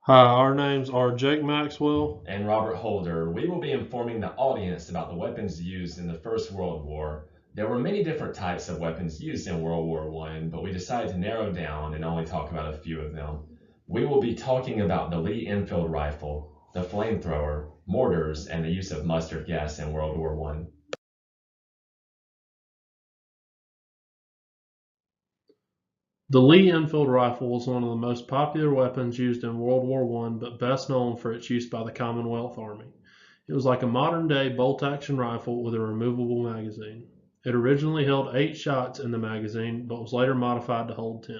Hi, our names are Jake Maxwell. And Robert Holder. We will be informing the audience about the weapons used in the First World War. There were many different types of weapons used in World War I, but we decided to narrow down and only talk about a few of them. We will be talking about the Lee Enfield rifle, the flamethrower, mortars, and the use of mustard gas in World War I. The Lee Enfield rifle was one of the most popular weapons used in World War I, but best known for its use by the Commonwealth Army. It was like a modern-day bolt-action rifle with a removable magazine. It originally held 8 shots in the magazine, but was later modified to hold 10.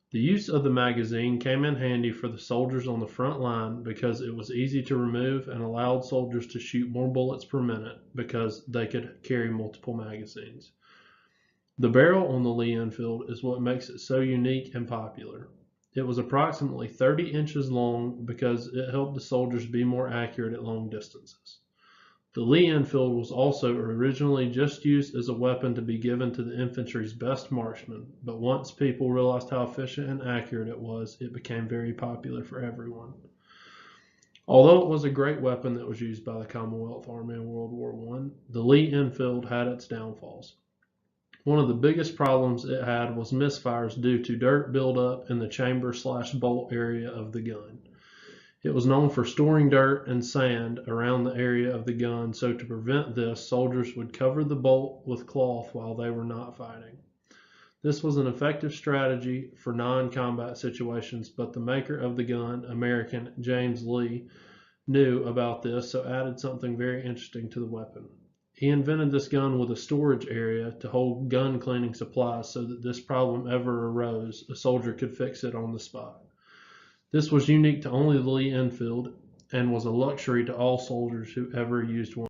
The use of the magazine came in handy for the soldiers on the front line because it was easy to remove and allowed soldiers to shoot more bullets per minute because they could carry multiple magazines. The barrel on the Lee Enfield is what makes it so unique and popular. It was approximately 30 inches long because it helped the soldiers be more accurate at long distances. The Lee Enfield was also originally just used as a weapon to be given to the infantry's best marksmen, but once people realized how efficient and accurate it was, it became very popular for everyone. Although it was a great weapon that was used by the Commonwealth Army in World War I, the Lee Enfield had its downfalls. One of the biggest problems it had was misfires due to dirt buildup in the chamber/bolt area of the gun. It was known for storing dirt and sand around the area of the gun, so to prevent this, soldiers would cover the bolt with cloth while they were not fighting. This was an effective strategy for non-combat situations, but the maker of the gun, American James Lee, knew about this, so added something very interesting to the weapon. He invented this gun with a storage area to hold gun cleaning supplies so that this problem ever arose, a soldier could fix it on the spot. This was unique to only the Lee Enfield and was a luxury to all soldiers who ever used one.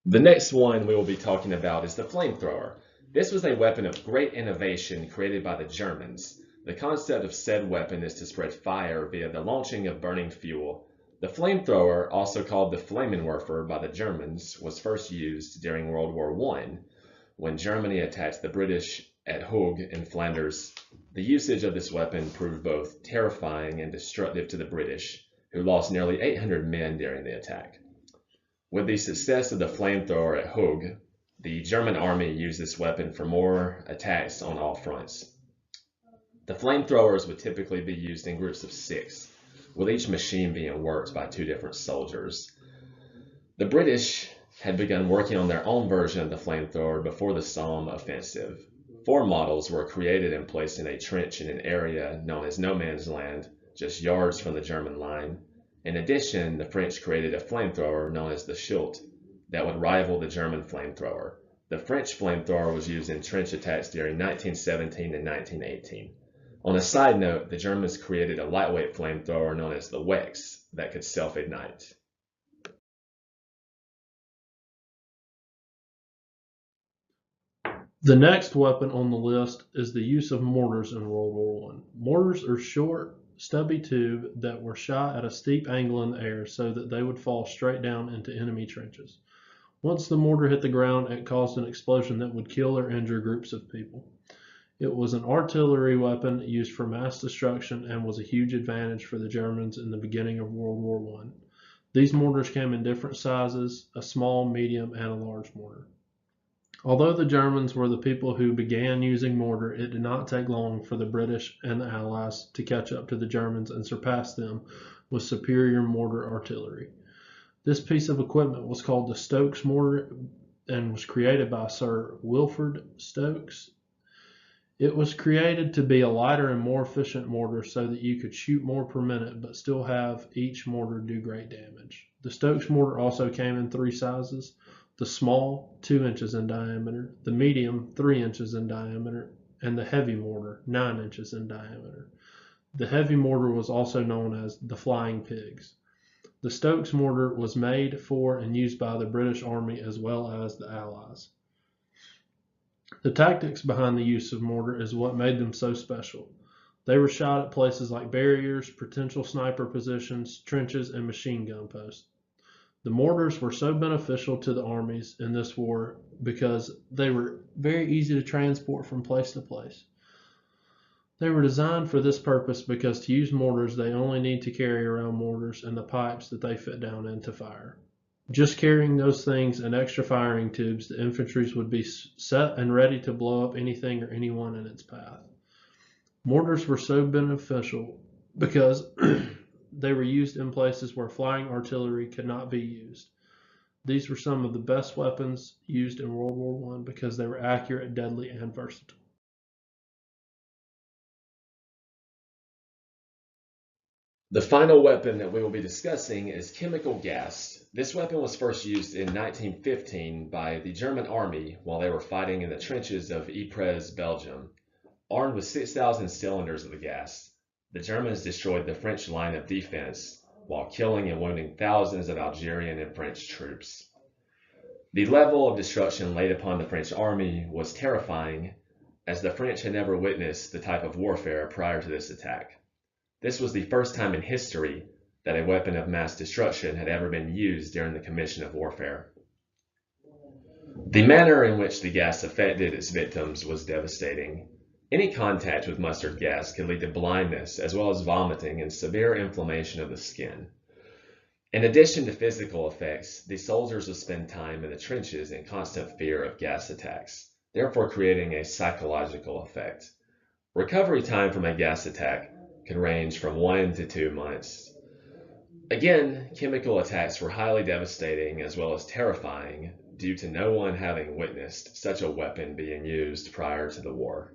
The next one we will be talking about is the flamethrower. This was a weapon of great innovation created by the Germans. The concept of said weapon is to spread fire via the launching of burning fuel. The flamethrower, also called the Flammenwerfer by the Germans, was first used during World War I when Germany attacked the British at Hoog in Flanders. The usage of this weapon proved both terrifying and destructive to the British, who lost nearly 800 men during the attack. With the success of the flamethrower at Hoog, the German army used this weapon for more attacks on all fronts. The flamethrowers would typically be used in groups of 6, with each machine being worked by 2 different soldiers. The British had begun working on their own version of the flamethrower before the Somme offensive. 4 models were created and placed in a trench in an area known as No Man's Land, just yards from the German line. In addition, the French created a flamethrower known as the Schild that would rival the German flamethrower. The French flamethrower was used in trench attacks during 1917 and 1918. On a side note, the Germans created a lightweight flamethrower known as the Wex that could self-ignite. The next weapon on the list is the use of mortars in World War I. Mortars are short, stubby tube that were shot at a steep angle in the air so that they would fall straight down into enemy trenches. Once the mortar hit the ground, it caused an explosion that would kill or injure groups of people. It was an artillery weapon used for mass destruction and was a huge advantage for the Germans in the beginning of World War I. These mortars came in different sizes, a small, medium, and a large mortar. Although the Germans were the people who began using mortar, it did not take long for the British and the Allies to catch up to the Germans and surpass them with superior mortar artillery. This piece of equipment was called the Stokes mortar and was created by Sir Wilfrid Stokes. It was created to be a lighter and more efficient mortar so that you could shoot more per minute but still have each mortar do great damage. The Stokes mortar also came in 3 sizes. The small, 2 inches in diameter, the medium, 3 inches in diameter, and the heavy mortar, 9 inches in diameter. The heavy mortar was also known as the Flying Pigs. The Stokes mortar was made for and used by the British Army as well as the Allies. The tactics behind the use of mortar is what made them so special. They were shot at places like barriers, potential sniper positions, trenches, and machine gun posts. The mortars were so beneficial to the armies in this war because they were very easy to transport from place to place. They were designed for this purpose because to use mortars, they only need to carry around mortars and the pipes that they fit down into fire. Just carrying those things and extra firing tubes, the infantry would be set and ready to blow up anything or anyone in its path. Mortars were so beneficial because they were used in places where flying artillery could not be used. These were some of the best weapons used in World War I because they were accurate, deadly, and versatile. The final weapon that we will be discussing is chemical gas. This weapon was first used in 1915 by the German army while they were fighting in the trenches of Ypres, Belgium. Armed with 6,000 cylinders of the gas, the Germans destroyed the French line of defense while killing and wounding thousands of Algerian and French troops. The level of destruction laid upon the French army was terrifying, as the French had never witnessed the type of warfare prior to this attack. This was the first time in history that a weapon of mass destruction had ever been used during the commission of warfare. The manner in which the gas affected its victims was devastating. Any contact with mustard gas could lead to blindness as well as vomiting and severe inflammation of the skin. In addition to physical effects, the soldiers would spend time in the trenches in constant fear of gas attacks, therefore creating a psychological effect. Recovery time from a gas attack could range from 1 to 2 months. Again, chemical attacks were highly devastating as well as terrifying due to no one having witnessed such a weapon being used prior to the war.